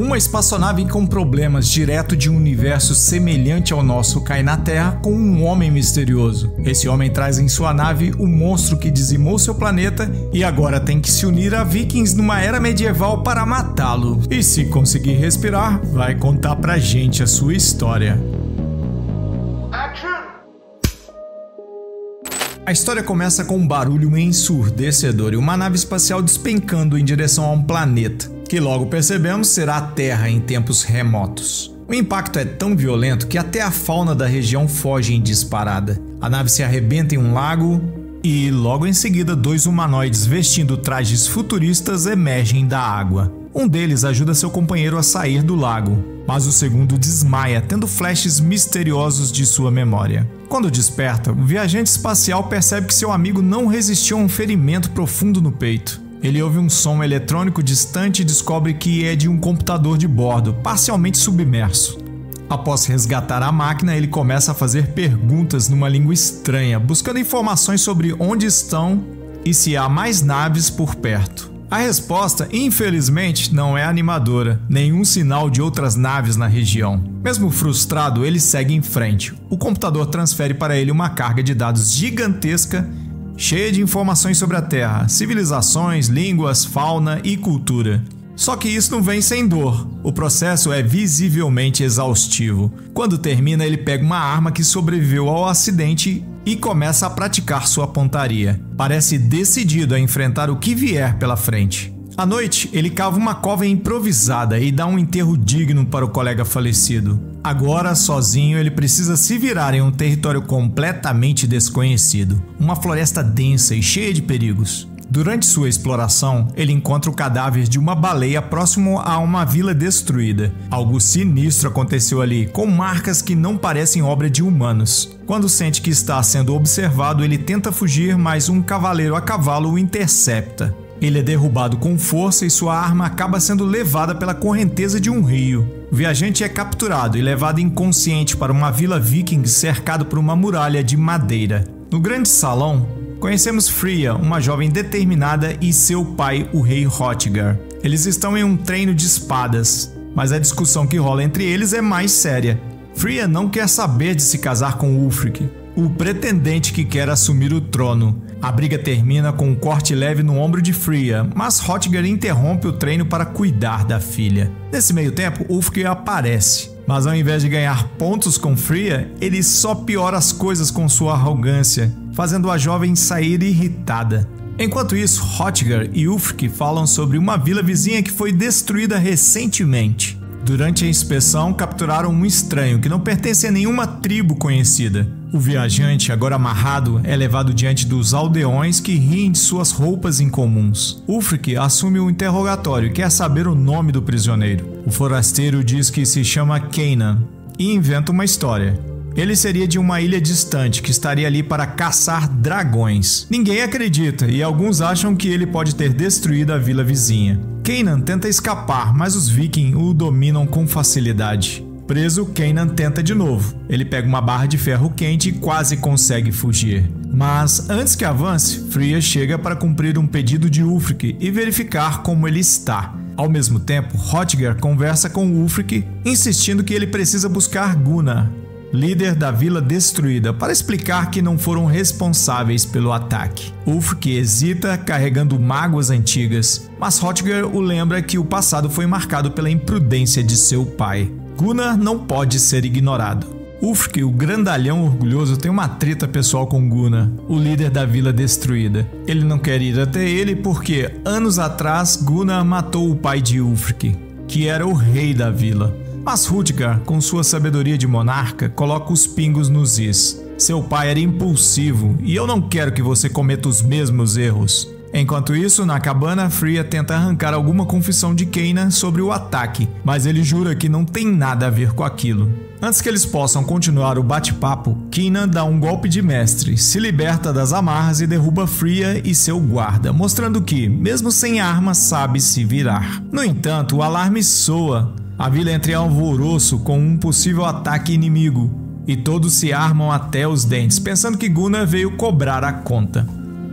Uma espaçonave com problemas direto de um universo semelhante ao nosso cai na Terra com um homem misterioso. Esse homem traz em sua nave o monstro que dizimou seu planeta e agora tem que se unir a vikings numa era medieval para matá-lo. E se conseguir respirar, vai contar pra gente a sua história. A história começa com um barulho ensurdecedor e uma nave espacial despencando em direção a um planeta, que logo percebemos será a Terra em tempos remotos. O impacto é tão violento que até a fauna da região foge em disparada. A nave se arrebenta em um lago e, logo em seguida, dois humanoides vestindo trajes futuristas emergem da água. Um deles ajuda seu companheiro a sair do lago, mas o segundo desmaia, tendo flashes misteriosos de sua memória. Quando desperta, o viajante espacial percebe que seu amigo não resistiu a um ferimento profundo no peito. Ele ouve um som eletrônico distante e descobre que é de um computador de bordo, parcialmente submerso. Após resgatar a máquina, ele começa a fazer perguntas numa língua estranha, buscando informações sobre onde estão e se há mais naves por perto. A resposta, infelizmente, não é animadora, nenhum sinal de outras naves na região. Mesmo frustrado, ele segue em frente. O computador transfere para ele uma carga de dados gigantesca, cheia de informações sobre a Terra, civilizações, línguas, fauna e cultura. Só que isso não vem sem dor. O processo é visivelmente exaustivo. Quando termina, ele pega uma arma que sobreviveu ao acidente e começa a praticar sua pontaria. Parece decidido a enfrentar o que vier pela frente. À noite, ele cava uma cova improvisada e dá um enterro digno para o colega falecido. Agora, sozinho, ele precisa se virar em um território completamente desconhecido. Uma floresta densa e cheia de perigos. Durante sua exploração, ele encontra o cadáver de uma baleia próximo a uma vila destruída. Algo sinistro aconteceu ali, com marcas que não parecem obra de humanos. Quando sente que está sendo observado, ele tenta fugir, mas um cavaleiro a cavalo o intercepta. Ele é derrubado com força e sua arma acaba sendo levada pela correnteza de um rio. O viajante é capturado e levado inconsciente para uma vila viking cercado por uma muralha de madeira. No grande salão, conhecemos Freya, uma jovem determinada, e seu pai, o rei Hrothgar. Eles estão em um treino de espadas, mas a discussão que rola entre eles é mais séria. Freya não quer saber de se casar com Ulfric, o pretendente que quer assumir o trono. A briga termina com um corte leve no ombro de Freya, mas Hrothgar interrompe o treino para cuidar da filha. Nesse meio tempo, Ulfric aparece, mas ao invés de ganhar pontos com Freya, ele só piora as coisas com sua arrogância, fazendo a jovem sair irritada. Enquanto isso, Hrothgar e Ulfric falam sobre uma vila vizinha que foi destruída recentemente. Durante a inspeção, capturaram um estranho que não pertence a nenhuma tribo conhecida. O viajante, agora amarrado, é levado diante dos aldeões que riem de suas roupas incomuns. Ulfric assume o interrogatório e quer saber o nome do prisioneiro. O forasteiro diz que se chama Kanan e inventa uma história. Ele seria de uma ilha distante que estaria ali para caçar dragões. Ninguém acredita e alguns acham que ele pode ter destruído a vila vizinha. Kanan tenta escapar, mas os vikings o dominam com facilidade. Preso, Kanan tenta de novo. Ele pega uma barra de ferro quente e quase consegue fugir. Mas antes que avance, Freya chega para cumprir um pedido de Ulfric e verificar como ele está. Ao mesmo tempo, Hrothgar conversa com Ulfric, insistindo que ele precisa buscar Gunnar, líder da vila destruída, para explicar que não foram responsáveis pelo ataque. Ulfric hesita, carregando mágoas antigas, mas Hrothgar o lembra que o passado foi marcado pela imprudência de seu pai. Gunnar não pode ser ignorado. Ulfric, o grandalhão orgulhoso, tem uma treta pessoal com Gunnar, o líder da vila destruída. Ele não quer ir até ele porque, anos atrás, Gunnar matou o pai de Ulfric, que era o rei da vila. Mas Hrothgar, com sua sabedoria de monarca, coloca os pingos nos is. Seu pai era impulsivo e eu não quero que você cometa os mesmos erros. Enquanto isso, na cabana, Freya tenta arrancar alguma confissão de Kanan sobre o ataque, mas ele jura que não tem nada a ver com aquilo. Antes que eles possam continuar o bate-papo, Kanan dá um golpe de mestre, se liberta das amarras e derruba Freya e seu guarda, mostrando que, mesmo sem arma, sabe se virar. No entanto, o alarme soa. A vila entra em alvoroço com um possível ataque inimigo, e todos se armam até os dentes, pensando que Gunnar veio cobrar a conta.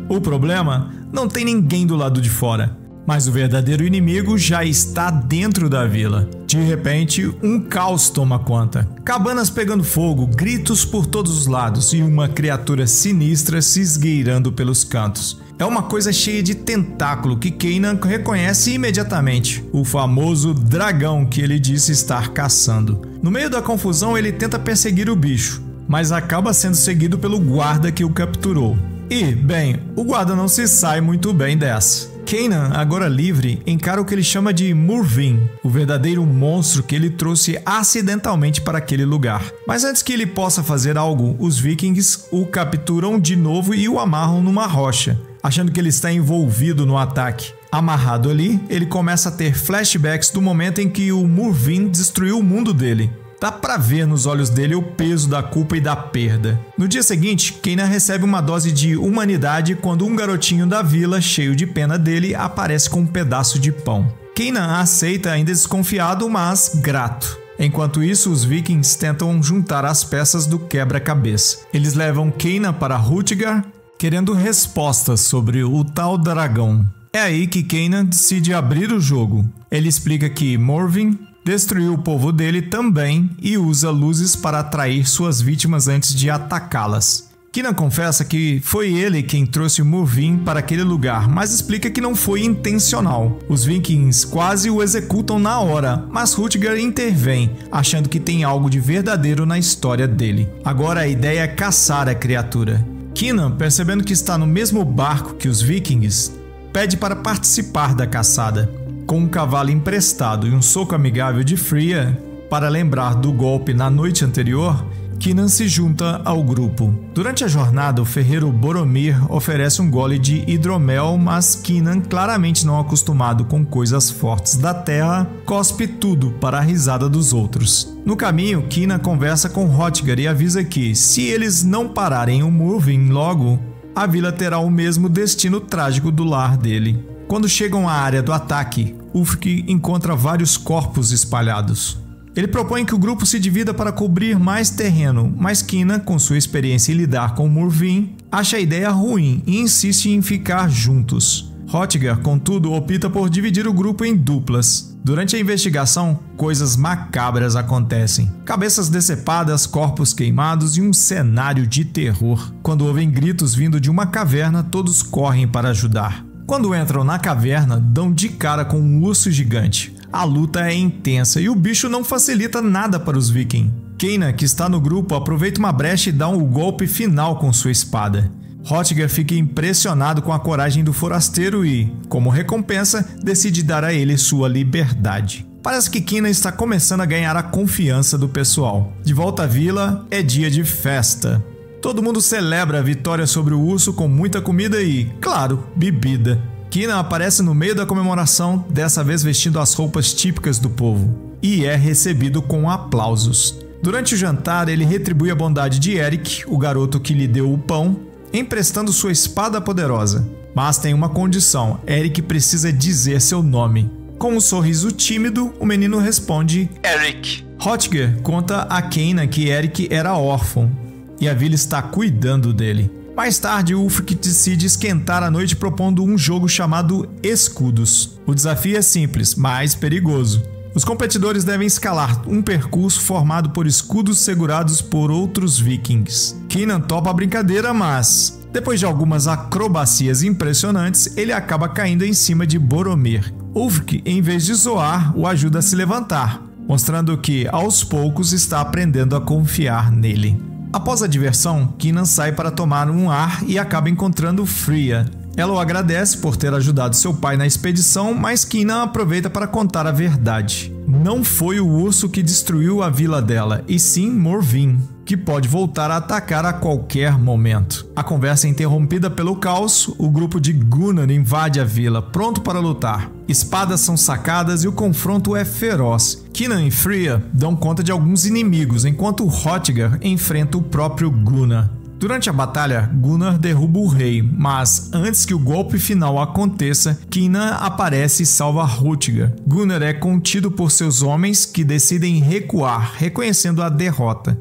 O problema? Não tem ninguém do lado de fora. Mas o verdadeiro inimigo já está dentro da vila. De repente, um caos toma conta. Cabanas pegando fogo, gritos por todos os lados e uma criatura sinistra se esgueirando pelos cantos. É uma coisa cheia de tentáculo que Kanan reconhece imediatamente, o famoso dragão que ele disse estar caçando. No meio da confusão, ele tenta perseguir o bicho, mas acaba sendo seguido pelo guarda que o capturou. E, bem, o guarda não se sai muito bem dessa. Kanan, agora livre, encara o que ele chama de Murvin, o verdadeiro monstro que ele trouxe acidentalmente para aquele lugar. Mas antes que ele possa fazer algo, os vikings o capturam de novo e o amarram numa rocha, achando que ele está envolvido no ataque. Amarrado ali, ele começa a ter flashbacks do momento em que o Murvin destruiu o mundo dele. Dá pra ver nos olhos dele o peso da culpa e da perda. No dia seguinte, Kanan recebe uma dose de humanidade quando um garotinho da vila, cheio de pena dele, aparece com um pedaço de pão. Kanan aceita ainda desconfiado, mas grato. Enquanto isso, os vikings tentam juntar as peças do quebra-cabeça. Eles levam Kanan para Hrothgar, querendo respostas sobre o tal dragão. É aí que Kanan decide abrir o jogo. Ele explica que Morvin destruiu o povo dele também e usa luzes para atrair suas vítimas antes de atacá-las. Kanan confessa que foi ele quem trouxe Murvin para aquele lugar, mas explica que não foi intencional. Os vikings quase o executam na hora, mas Hrothgar intervém, achando que tem algo de verdadeiro na história dele. Agora a ideia é caçar a criatura. Kanan, percebendo que está no mesmo barco que os vikings, pede para participar da caçada. Com um cavalo emprestado e um soco amigável de Freya, para lembrar do golpe na noite anterior, Kanan se junta ao grupo. Durante a jornada, o ferreiro Boromir oferece um gole de hidromel, mas Kanan, claramente não acostumado com coisas fortes da terra, cospe tudo para a risada dos outros. No caminho, Kanan conversa com Hrothgar e avisa que, se eles não pararem o Murvin logo, a vila terá o mesmo destino trágico do lar dele. Quando chegam à área do ataque, Ulfric encontra vários corpos espalhados. Ele propõe que o grupo se divida para cobrir mais terreno, mas Kanan, com sua experiência em lidar com Murvin, acha a ideia ruim e insiste em ficar juntos. Hrothgar, contudo, opta por dividir o grupo em duplas. Durante a investigação, coisas macabras acontecem. Cabeças decepadas, corpos queimados e um cenário de terror. Quando ouvem gritos vindo de uma caverna, todos correm para ajudar. Quando entram na caverna, dão de cara com um urso gigante. A luta é intensa e o bicho não facilita nada para os vikings. Kanan, que está no grupo, aproveita uma brecha e dá um golpe final com sua espada. Hrothgar fica impressionado com a coragem do forasteiro e, como recompensa, decide dar a ele sua liberdade. Parece que Kanan está começando a ganhar a confiança do pessoal. De volta à vila, é dia de festa. Todo mundo celebra a vitória sobre o urso com muita comida e, claro, bebida. Kanan aparece no meio da comemoração, dessa vez vestindo as roupas típicas do povo, e é recebido com aplausos. Durante o jantar, ele retribui a bondade de Eric, o garoto que lhe deu o pão, emprestando sua espada poderosa. Mas tem uma condição: Eric precisa dizer seu nome. Com um sorriso tímido, o menino responde: Eric. Hrothgar conta a Kanan que Eric era órfão e a vila está cuidando dele. Mais tarde, Ulfric decide esquentar a noite propondo um jogo chamado Escudos. O desafio é simples, mas perigoso. Os competidores devem escalar um percurso formado por escudos segurados por outros vikings. Kanan topa a brincadeira, mas, depois de algumas acrobacias impressionantes, ele acaba caindo em cima de Boromir. Ulfric, em vez de zoar, o ajuda a se levantar, mostrando que, aos poucos, está aprendendo a confiar nele. Após a diversão, Kanan sai para tomar um ar e acaba encontrando Freya. Ela o agradece por ter ajudado seu pai na expedição, mas Kanan aproveita para contar a verdade. Não foi o urso que destruiu a vila dela, e sim Morvin, que pode voltar a atacar a qualquer momento. A conversa é interrompida pelo caos, o grupo de Gunnar invade a vila, pronto para lutar. Espadas são sacadas e o confronto é feroz. Kanan e Freya dão conta de alguns inimigos, enquanto Hrothgar enfrenta o próprio Gunnar. Durante a batalha, Gunnar derruba o rei, mas antes que o golpe final aconteça, Kanan aparece e salva Hrothgar. Gunnar é contido por seus homens, que decidem recuar, reconhecendo a derrota.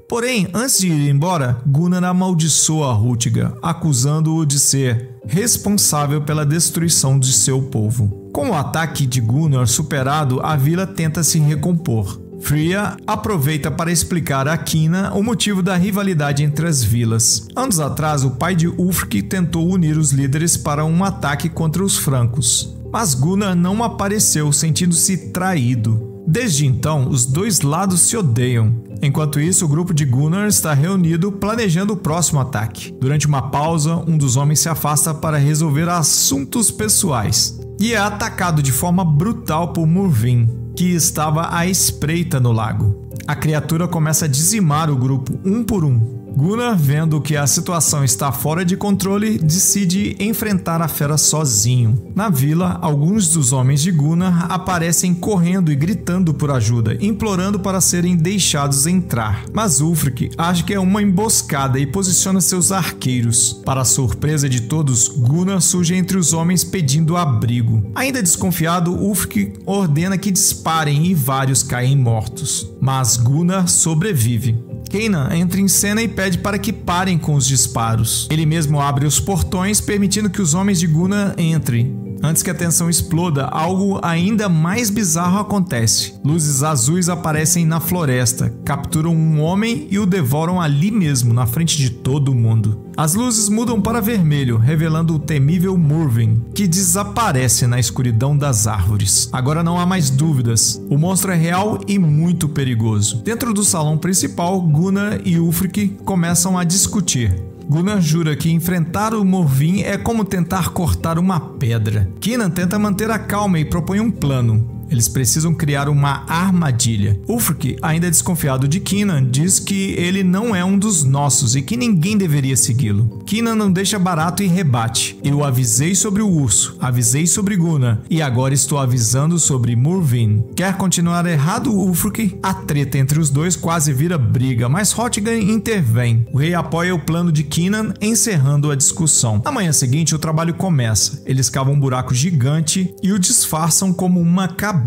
Porém, antes de ir embora, Gunnar amaldiçoa Hrothgar, acusando-o de ser responsável pela destruição de seu povo. Com o ataque de Gunnar superado, a vila tenta se recompor. Freya aproveita para explicar a Kina o motivo da rivalidade entre as vilas. Anos atrás, o pai de Ulfric tentou unir os líderes para um ataque contra os francos, mas Gunnar não apareceu, sentindo-se traído. Desde então, os dois lados se odeiam. Enquanto isso, o grupo de Gunnar está reunido planejando o próximo ataque. Durante uma pausa, um dos homens se afasta para resolver assuntos pessoais e é atacado de forma brutal por Morvin, que estava à espreita no lago. A criatura começa a dizimar o grupo um por um. Gunnar, vendo que a situação está fora de controle, decide enfrentar a fera sozinho. Na vila, alguns dos homens de Gunnar aparecem correndo e gritando por ajuda, implorando para serem deixados entrar. Mas Ulfric acha que é uma emboscada e posiciona seus arqueiros. Para a surpresa de todos, Gunnar surge entre os homens pedindo abrigo. Ainda desconfiado, Ulfric ordena que disparem e vários caem mortos. Mas Gunnar sobrevive. Kanan entra em cena e pede para que parem com os disparos. Ele mesmo abre os portões, permitindo que os homens de Gunnar entrem. Antes que a tensão exploda, algo ainda mais bizarro acontece. Luzes azuis aparecem na floresta, capturam um homem e o devoram ali mesmo, na frente de todo mundo. As luzes mudam para vermelho, revelando o temível Morvin, que desaparece na escuridão das árvores. Agora não há mais dúvidas, o monstro é real e muito perigoso. Dentro do salão principal, Gunnar e Ulfric começam a discutir. Gunnar jura que enfrentar o Morvin é como tentar cortar uma pedra. Kinan tenta manter a calma e propõe um plano. Eles precisam criar uma armadilha. Ulfric, ainda desconfiado de Kinan, diz que ele não é um dos nossos e que ninguém deveria segui-lo. Kinan não deixa barato e rebate. Eu avisei sobre o urso, avisei sobre Gunnar e agora estou avisando sobre Morvin. Quer continuar errado, Ulfric? A treta entre os dois quase vira briga, mas Hrothgar intervém. O rei apoia o plano de Kinan, encerrando a discussão. Na manhã seguinte, o trabalho começa. Eles cavam um buraco gigante e o disfarçam como uma cabana.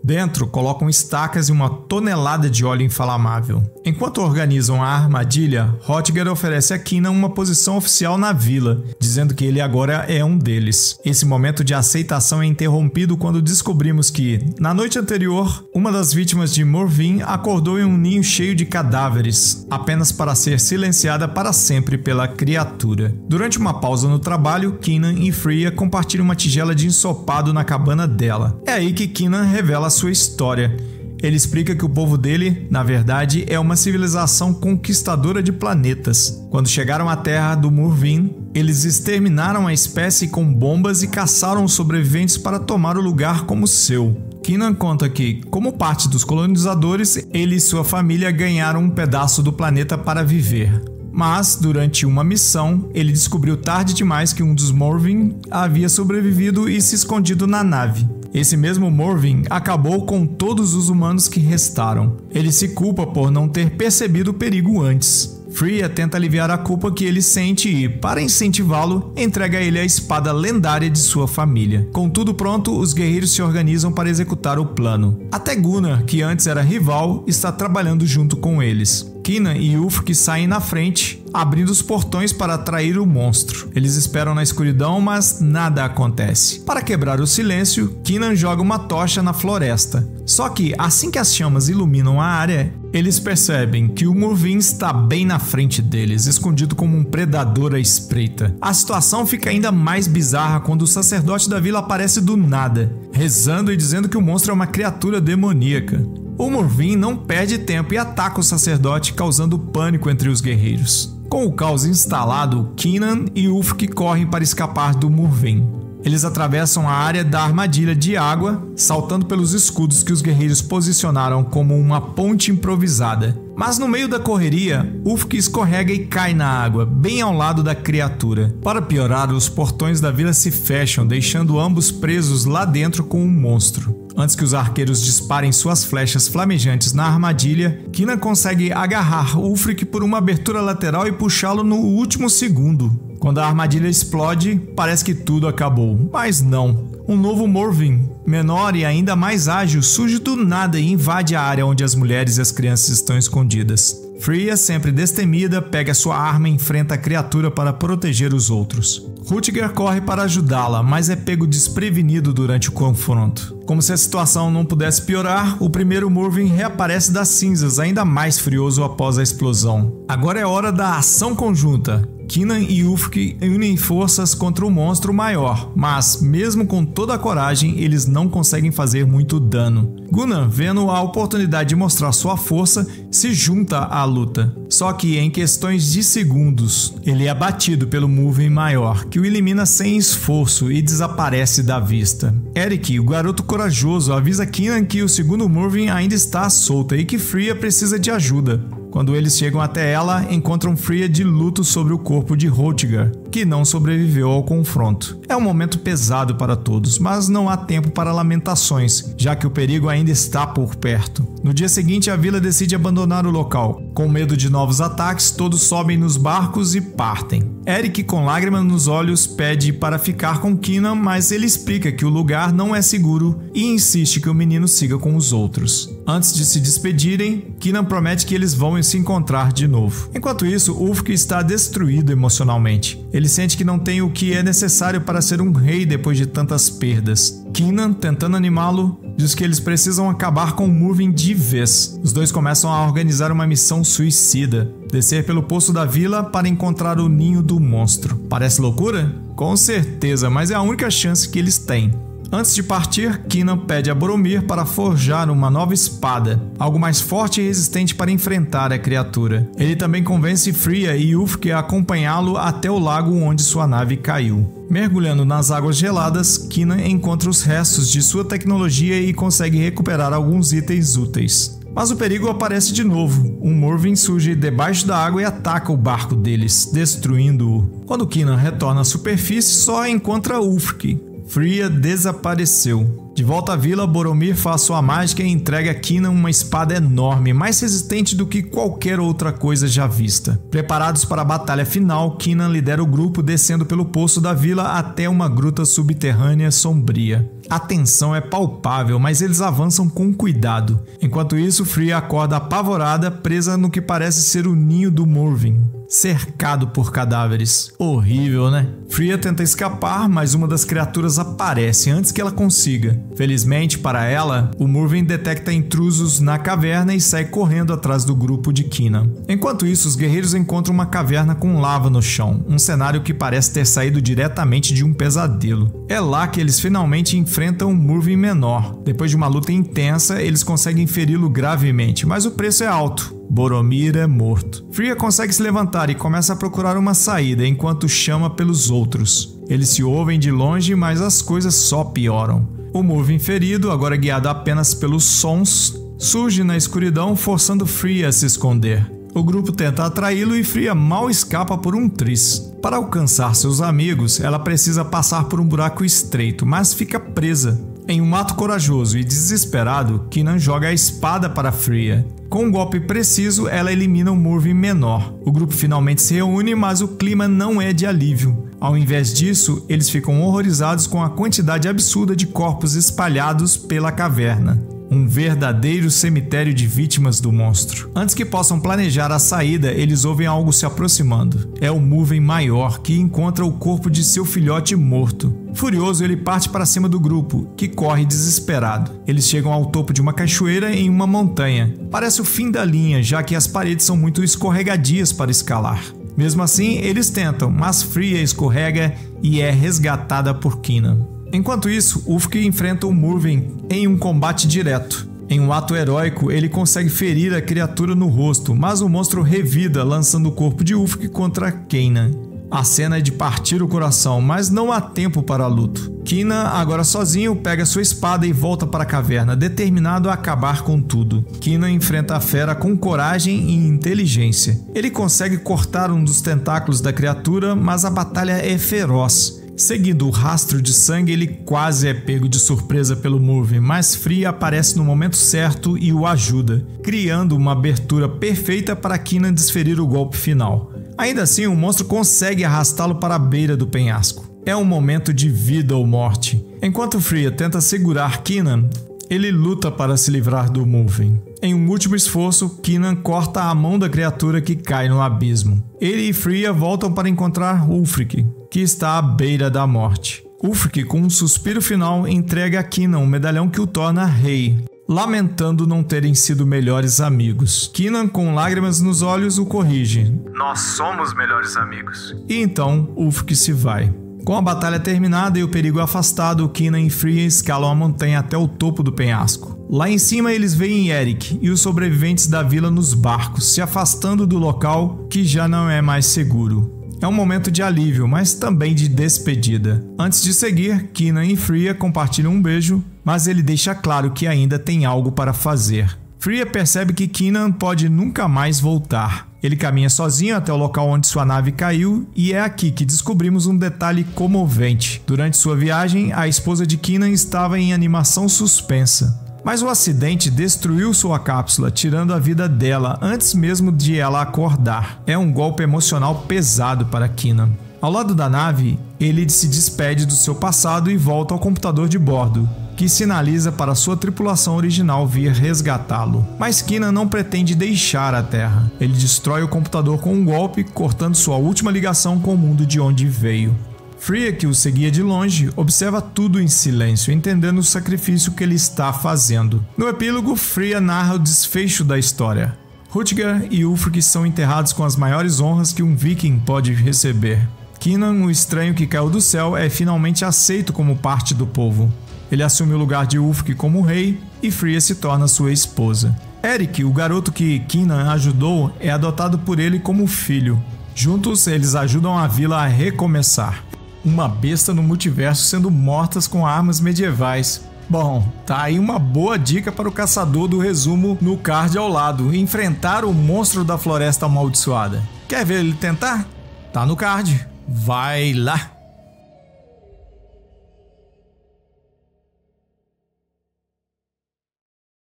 Dentro, colocam estacas e uma tonelada de óleo inflamável. Enquanto organizam a armadilha, Hrothgar oferece a Kinan uma posição oficial na vila, dizendo que ele agora é um deles. Esse momento de aceitação é interrompido quando descobrimos que, na noite anterior, uma das vítimas de Morvin acordou em um ninho cheio de cadáveres, apenas para ser silenciada para sempre pela criatura. Durante uma pausa no trabalho, Kinan e Freya compartilham uma tigela de ensopado na cabana dela. É aí que Kinan revela sua história. Ele explica que o povo dele, na verdade, é uma civilização conquistadora de planetas. Quando chegaram à terra do Morvin, eles exterminaram a espécie com bombas e caçaram os sobreviventes para tomar o lugar como seu. Kinan conta que, como parte dos colonizadores, ele e sua família ganharam um pedaço do planeta para viver. Mas, durante uma missão, ele descobriu tarde demais que um dos Morvin havia sobrevivido e se escondido na nave. Esse mesmo Morvin acabou com todos os humanos que restaram. Ele se culpa por não ter percebido o perigo antes. Freya tenta aliviar a culpa que ele sente e, para incentivá-lo, entrega a ele a espada lendária de sua família. Com tudo pronto, os guerreiros se organizam para executar o plano. Até Gunnar, que antes era rival, está trabalhando junto com eles. Kinan e Ulfric saem na frente, abrindo os portões para atrair o monstro. Eles esperam na escuridão, mas nada acontece. Para quebrar o silêncio, Kinan joga uma tocha na floresta. Só que, assim que as chamas iluminam a área, eles percebem que o Morvin está bem na frente deles, escondido como um predador à espreita. A situação fica ainda mais bizarra quando o sacerdote da vila aparece do nada, rezando e dizendo que o monstro é uma criatura demoníaca. O Morvin não perde tempo e ataca o sacerdote, causando pânico entre os guerreiros. Com o caos instalado, Kinan e Ulfric correm para escapar do Morvin. Eles atravessam a área da armadilha de água, saltando pelos escudos que os guerreiros posicionaram como uma ponte improvisada. Mas no meio da correria, Ulfric escorrega e cai na água, bem ao lado da criatura. Para piorar, os portões da vila se fecham, deixando ambos presos lá dentro com um monstro. Antes que os arqueiros disparem suas flechas flamejantes na armadilha, Kinan consegue agarrar Ulfric por uma abertura lateral e puxá-lo no último segundo. Quando a armadilha explode, parece que tudo acabou, mas não. Um novo Morvin, menor e ainda mais ágil, surge do nada e invade a área onde as mulheres e as crianças estão escondidas. Freya, sempre destemida, pega sua arma e enfrenta a criatura para proteger os outros. Rutger corre para ajudá-la, mas é pego desprevenido durante o confronto. Como se a situação não pudesse piorar, o primeiro Murvin reaparece das cinzas, ainda mais furioso após a explosão. Agora é hora da ação conjunta. Kynan e Ulfric unem forças contra um monstro maior, mas, mesmo com toda a coragem, eles não conseguem fazer muito dano. Gunnar, vendo a oportunidade de mostrar sua força, se junta à luta. Só que, em questões de segundos, ele é abatido pelo Murvin maior, que o elimina sem esforço e desaparece da vista. Eric, o garoto corajoso, avisa Kynan que o segundo Murvin ainda está solta e que Freya precisa de ajuda. Quando eles chegam até ela, encontram Freya de luto sobre o corpo de Hrothgar, que não sobreviveu ao confronto. É um momento pesado para todos, mas não há tempo para lamentações, já que o perigo ainda está por perto. No dia seguinte, a vila decide abandonar o local. Com medo de novos ataques, todos sobem nos barcos e partem. Eric, com lágrimas nos olhos, pede para ficar com Kynan, mas ele explica que o lugar não é seguro e insiste que o menino siga com os outros. Antes de se despedirem, Kynan promete que eles vão se encontrar de novo. Enquanto isso, Ulfric está destruído emocionalmente. Ele sente que não tem o que é necessário para ser um rei depois de tantas perdas. Kynan, tentando animá-lo, diz que eles precisam acabar com o Murvin de vez. Os dois começam a organizar uma missão suicida: descer pelo poço da vila para encontrar o ninho do monstro. Parece loucura? Com certeza, mas é a única chance que eles têm. Antes de partir, Kynan pede a Boromir para forjar uma nova espada, algo mais forte e resistente para enfrentar a criatura. Ele também convence Freya e Ulfric a acompanhá-lo até o lago onde sua nave caiu. Mergulhando nas águas geladas, Kynan encontra os restos de sua tecnologia e consegue recuperar alguns itens úteis. Mas o perigo aparece de novo. Um Murvin surge debaixo da água e ataca o barco deles, destruindo-o. Quando Kynan retorna à superfície, só encontra Ulfric. Freya desapareceu. De volta à vila, Boromir faz sua mágica e entrega a Kynan uma espada enorme, mais resistente do que qualquer outra coisa já vista. Preparados para a batalha final, Kynan lidera o grupo descendo pelo poço da vila até uma gruta subterrânea sombria. A tensão é palpável, mas eles avançam com cuidado. Enquanto isso, Freya acorda apavorada, presa no que parece ser o ninho do Murvin, cercado por cadáveres. Horrível, né? Freya tenta escapar, mas uma das criaturas aparece antes que ela consiga. Felizmente para ela, o Murvin detecta intrusos na caverna e sai correndo atrás do grupo de Kynan. Enquanto isso, os guerreiros encontram uma caverna com lava no chão, um cenário que parece ter saído diretamente de um pesadelo. É lá que eles finalmente enfrentam um Murvin menor. Depois de uma luta intensa, eles conseguem feri-lo gravemente, mas o preço é alto. Boromir é morto. Freya consegue se levantar e começa a procurar uma saída enquanto chama pelos outros. Eles se ouvem de longe, mas as coisas só pioram. O Murvin ferido, agora guiado apenas pelos sons, surge na escuridão, forçando Freya a se esconder. O grupo tenta atraí-lo e Freya mal escapa por um triz. Para alcançar seus amigos, ela precisa passar por um buraco estreito, mas fica presa. Em um ato corajoso e desesperado, Kynan joga a espada para Freya. Com um golpe preciso, ela elimina o Murvin menor. O grupo finalmente se reúne, mas o clima não é de alívio. Ao invés disso, eles ficam horrorizados com a quantidade absurda de corpos espalhados pela caverna. Um verdadeiro cemitério de vítimas do monstro. Antes que possam planejar a saída, eles ouvem algo se aproximando. É o Murvin maior, que encontra o corpo de seu filhote morto. Furioso, ele parte para cima do grupo, que corre desesperado. Eles chegam ao topo de uma cachoeira em uma montanha. Parece o fim da linha, já que as paredes são muito escorregadias para escalar. Mesmo assim, eles tentam, mas Freya escorrega e é resgatada por Kynan. Enquanto isso, Ulfric enfrenta o Murvin em um combate direto. Em um ato heróico, ele consegue ferir a criatura no rosto, mas o monstro revida, lançando o corpo de Ulfric contra Kynan. A cena é de partir o coração, mas não há tempo para luto. Kynan, agora sozinho, pega sua espada e volta para a caverna, determinado a acabar com tudo. Kynan enfrenta a fera com coragem e inteligência. Ele consegue cortar um dos tentáculos da criatura, mas a batalha é feroz. Seguindo o rastro de sangue, ele quase é pego de surpresa pelo Murvin, mas Freya aparece no momento certo e o ajuda, criando uma abertura perfeita para Kynan desferir o golpe final. Ainda assim, o monstro consegue arrastá-lo para a beira do penhasco. É um momento de vida ou morte. Enquanto Freya tenta segurar Kynan, ele luta para se livrar do Muffin. Em um último esforço, Kynan corta a mão da criatura que cai no abismo. Ele e Freya voltam para encontrar Ulfric, que está à beira da morte. Ulfric, com um suspiro final, entrega a Kynan um medalhão que o torna rei, lamentando não terem sido melhores amigos. Kynan, com lágrimas nos olhos, o corrige. Nós somos melhores amigos. E então, Ulfric se vai. Com a batalha terminada e o perigo afastado, Kynan e Freya escalam a montanha até o topo do penhasco. Lá em cima eles veem Eric e os sobreviventes da vila nos barcos, se afastando do local que já não é mais seguro. É um momento de alívio, mas também de despedida. Antes de seguir, Kynan e Freya compartilham um beijo, mas ele deixa claro que ainda tem algo para fazer. Freya percebe que Kynan pode nunca mais voltar. Ele caminha sozinho até o local onde sua nave caiu e é aqui que descobrimos um detalhe comovente. Durante sua viagem, a esposa de Kynan estava em animação suspensa. Mas o acidente destruiu sua cápsula, tirando a vida dela antes mesmo de ela acordar. É um golpe emocional pesado para Kynan. Ao lado da nave, ele se despede do seu passado e volta ao computador de bordo, que sinaliza para sua tripulação original vir resgatá-lo. Mas Kynan não pretende deixar a Terra. Ele destrói o computador com um golpe, cortando sua última ligação com o mundo de onde veio. Freya, que o seguia de longe, observa tudo em silêncio, entendendo o sacrifício que ele está fazendo. No epílogo, Freya narra o desfecho da história. Rutger e Ulfric são enterrados com as maiores honras que um viking pode receber. Kynan, o estranho que caiu do céu, é finalmente aceito como parte do povo. Ele assume o lugar de Ulfric como rei e Freya se torna sua esposa. Eric, o garoto que Kynan ajudou, é adotado por ele como filho. Juntos, eles ajudam a vila a recomeçar. Uma besta no multiverso sendo mortas com armas medievais. Bom, tá aí uma boa dica para o caçador do resumo no card ao lado: enfrentar o monstro da floresta amaldiçoada. Quer ver ele tentar? Tá no card. Vai lá!